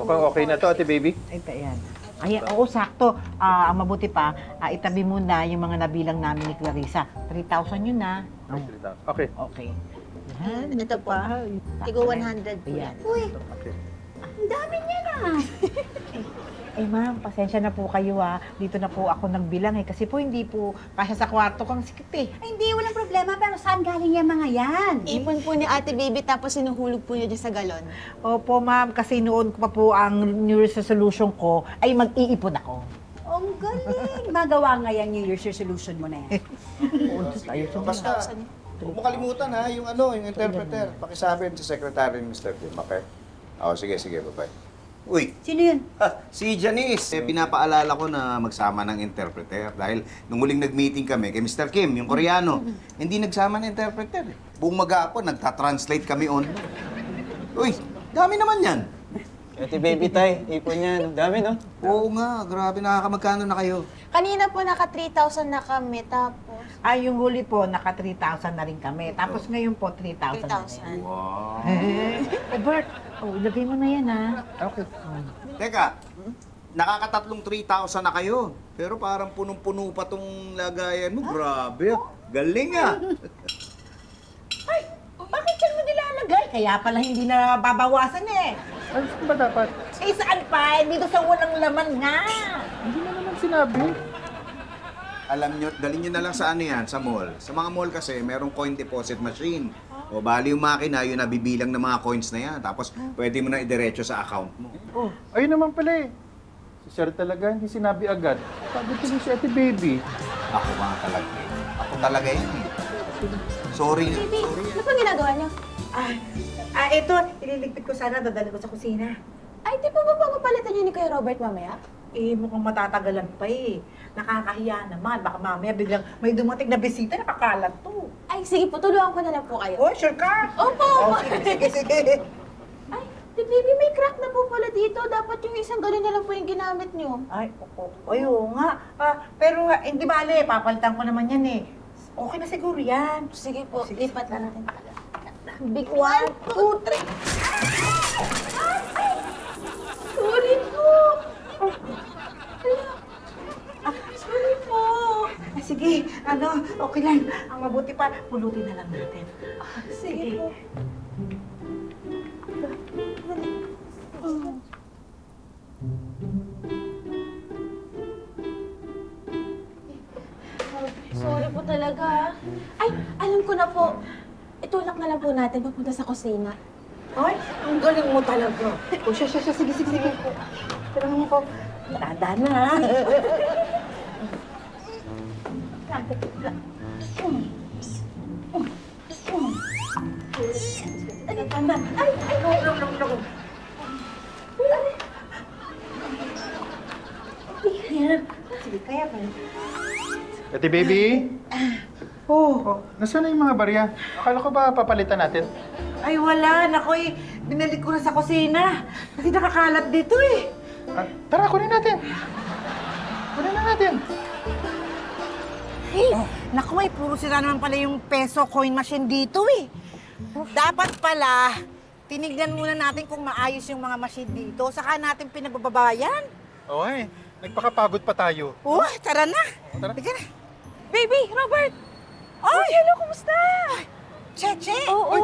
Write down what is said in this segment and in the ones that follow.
Mukhang okay na to, ate baby. Ay, ayan. Ayan, oo, sakto. Ang mabuti pa, itabi mo na yung mga nabilang namin ni Clarissa. 3,000 yun na. Ay, 3,000. Okay. Okay. Yan, Ito po. pa. Tigo 100 po Ayan. yan. Uy, Okay. ang dami niya na. Eh ma'am, pasensya na po kayo Dito na po ako nagbilang kasi po hindi po kasya sa kwarto kang sikit eh. Ay, hindi, walang problema. Pero saan galing yung mga yan? Ipon po ni Ate Baby tapos sinuhulog po niya dyan sa galon. Opo ma'am, kasi noon ko pa po ang New Year's resolution ko ay mag-iipon ako. Ang galing. Magawa nga yan New Year's resolution mo na yan. Basta, huwag mo kalimutan ha, yung yung interpreter. Pakisabi sa secretary ni Mr. Kim, okay? Sige, bye-bye. Uy, Sino yun? si Janice. Pinapaalala ko na magsama ng interpreter dahil nung muling nag-meeting kami kay Mr. Kim, yung Koreano, hindi nagsama ng interpreter. Buong maghapon, nagta-translate kami online. Uy, dami naman yan. Ate baby tay, ipon yan. Dami, no? Oo nga, grabe, nakakamagkano na kayo. Kanina po naka 3,000 na kami tapos Yung huli po, naka 3,000 na rin kami. Tapos ngayon po, 3,000 na rin. 3,000. Wow. Bert, ilagay mo na yan Okay. Teka, nakakatatlong 3,000 na kayo. Pero parang punong-puno pa tong lagayan mo. Grabe, galing Ay, bakit yan mo nilalagay? Kaya pala hindi na babawasan eh. Ay, saan ba dapat? Eh, saan pa? Dito sa walang laman nga. Hindi mo naman sinabi. Alam nyo, dalhin nyo na lang sa yan, sa mall. Sa mga mall kasi, merong coin deposit machine. O bali yung makina, yun nabibilang ng mga coins na yan. Tapos, pwede mo na idiretso sa account mo. Oh, ayun naman pala eh. Si Sir talaga, hindi sinabi agad. Sabi tuloy si ate baby. Ako mga talaga eh. Ako talaga yan eh. Sorry. Baby, Sorry. ano pang ginagawa niyo? Ito, ililigpit ko sana, dadalhin ko sa kusina. Ay, di ba papapalitan niyo ni Kuya Robert mamaya? Mukhang matatagalan pa eh. Nakakahiya naman. Baka mamaya biglang may dumating na bisita, nakakalat to. Ay, sige po, tulungan ko na lang po kayo. Oh, sure ka? Opo, opo. Sige. Ay, di baby, may crack na po pala dito. Dapat yung isang galon na lang po yung ginamit niyo. Ay, oo nga. Pero hindi bale, papalitan ko naman yan eh. Okay na siguro yan. Sige po, Sige, lipat na natin. Big 1, 2, 3. Sorry po. Sorry po. Sige, okay lang. Ang mabuti pa, pulutin na lang natin. Sige po. Sorry po talaga. Ay, alam ko na po. Itulak na lang po natin papunta sa kusina. Ay, ang galing mo talaga. Sige. Tira mo ko. Tanda na. No. Yan. Sige, kaya pa. Ate baby? Oh. Oh, nasaan na yung mga barya? Akala ko ba papalitan natin? Ay, wala. Naku, binalik ko na sa kusina. Kasi nakakalat dito eh. Tara, kunin natin. Kunin na natin. Hey, naku, may puro sila naman pala yung peso coin machine dito eh. Dapat pala, tinignan muna natin kung maayos yung mga machine dito. Saka natin pinagbabayan. Okay, nagpakapagod pa tayo. Oh, tara na. Tara. Teka na. Baby, Robert! Ay, hello, kumusta? Cheche! Oo.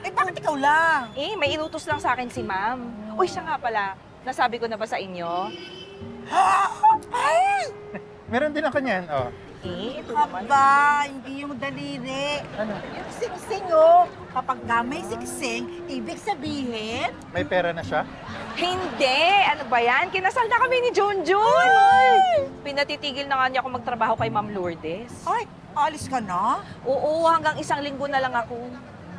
Eh, bakit ikaw lang? May inutos lang sa akin si ma'am. Uy, siya nga pala. Nasabi ko na ba sa inyo? Ay! Meron din ako niyan. Oh. Ito naman. Aba, hindi yung daliri. Ano? Yung singsing, oh. Kapag may singsing, ibig sabihin, May pera na siya? Hindi! Ano ba yan? Kinasal na kami ni Junjun! Pinatitigil na nga niya ako magtrabaho kay Ma'am Lourdes. ay, alis ka na? Oo, hanggang 1 linggo na lang ako.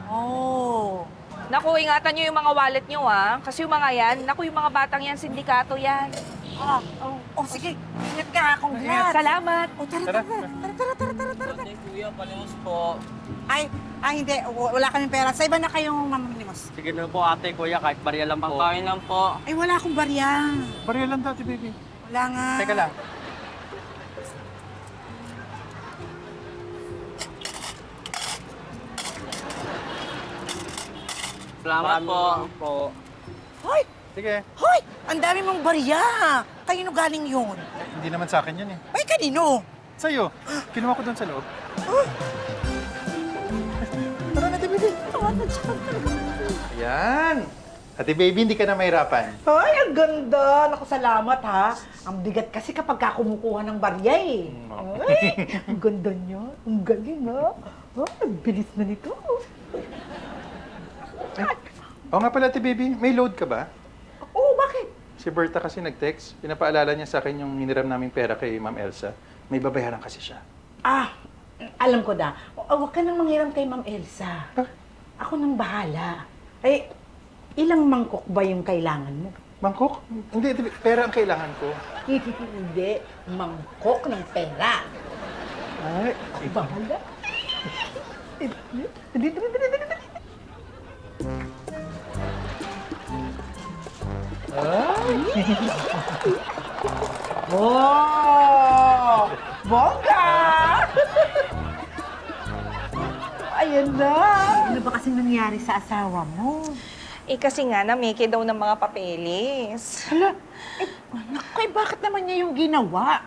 Oh. Naku, ingatan niyo yung mga wallet niyo, ha? Kasi yung mga yan, naku, yung mga batang yan, sindikato yan. Oh, sige. Ingat ka, congrats. Salamat! Oh, tara. Kuya, palimos po. Ay, hindi. Wala kaming pera. Sa iba na kayong mamimos. Sige na po ate, kuya, kahit barya lang po. Pagkain lang po. Ay, wala akong barya. Barya lang dati, baby. Wala nga. Teka lang. Salamat po. Hoy, Sige. Hoy! Ang dami mong barya! Kanino galing yun? Hindi naman sa akin yun eh. Ay, kanino? Sa'yo. Kinuha ko doon sa loob. Tara na, Ate Baby. Ayan. Ate Baby, hindi ka na mahirapan. Ay, ang ganda! Naku, salamat ha. Ang bigat kasi kapag kumukuha ng barya eh. Ay, ang ganda niya. Ang galing ha. Oh, ang bilis na nito. Oo nga pala, Ate Baby, may load ka ba? Oh, bakit? Si Berta kasi nag-text. Pinapaalala niya sa akin yung hiniram naming pera kay Ma'am Elsa. May babayaran kasi siya. Ah, alam ko na. Huwag ka nang manghiram kay Ma'am Elsa. Ako nang bahala. Ay, ilang mangkok ba yung kailangan mo? Mangkok? Hindi, Ate Baby, pera ang kailangan ko. Hindi, mangkok ng pera. Ay, Bahala. Dali. Oh! Bongga! Ayan na! Ano ba kasing nangyari sa asawa mo? Eh kasi nga, namiki daw ng mga papeles. Hala, naku, bakit naman niya yung ginawa?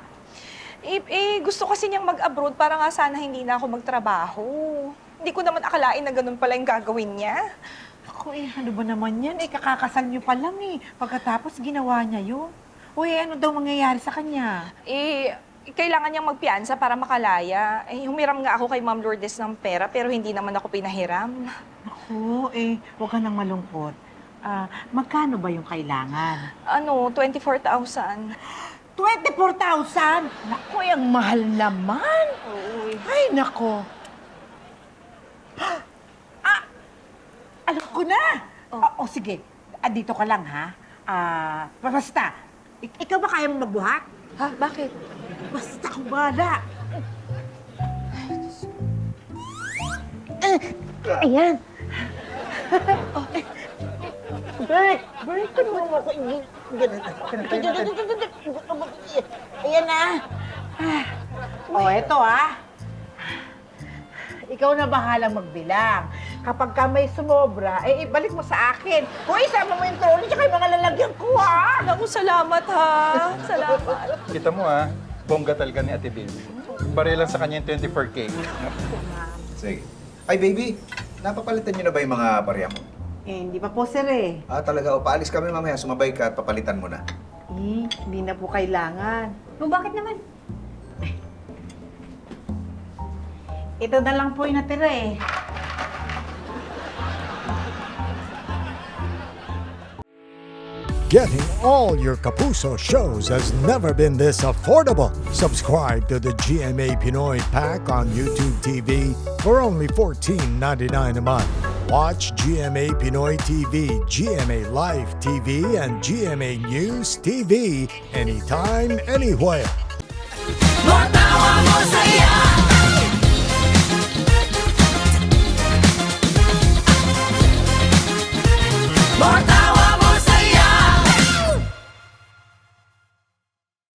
Gusto kasi niyang mag-abroad para nga sana hindi na ako magtrabaho. Hindi ko naman akalain na ganun pala yung gagawin niya. Ako ano ba naman yan? Kakakasal niyo pa lang Pagkatapos ginawa niya yun. Uy, ano daw mangyayari sa kanya? Kailangan niyang magpiansa para makalaya. Humiram nga ako kay Ma'am Lourdes ng pera pero hindi naman ako pinahiram. Ako, huwag ka nang malungkot. Magkano ba yung kailangan? 24,000. 24,000? Naku, ang mahal naman. Ay, nako. Alam ko na. Sige. Dito ka lang, ha? Basta. Ikaw ba kaya mo magbuhat? Ha? Bakit? Basta akong bahala. Ayan. Bert, tulungan mo ako. Ayan na. Eto Ikaw na bahalang magbilang. Kapag ka may sumobra, ibalik mo sa akin. Kung isama mo yung trolley tsaka yung mga lalagyan ko, ha? Naku, salamat ha. Salamat. kita mo bongga talaga ni Ate Baby. Bare lang sa kanya yung 24K. Sige. Ay, baby, napapalitan niyo na ba yung mga barya mo? Hindi pa po, sir, Talaga. O, paalis kami mamaya. Sumabay ka at papalitan mo na. Hindi na po kailangan. Kung bakit naman? Ito na lang po yung natira, Getting all your Kapuso shows has never been this affordable. Subscribe to the GMA Pinoy Pack on YouTube TV for only $14.99 a month. Watch GMA Pinoy TV, GMA Live TV, and GMA News TV anytime, anywhere. Matawa mo saya.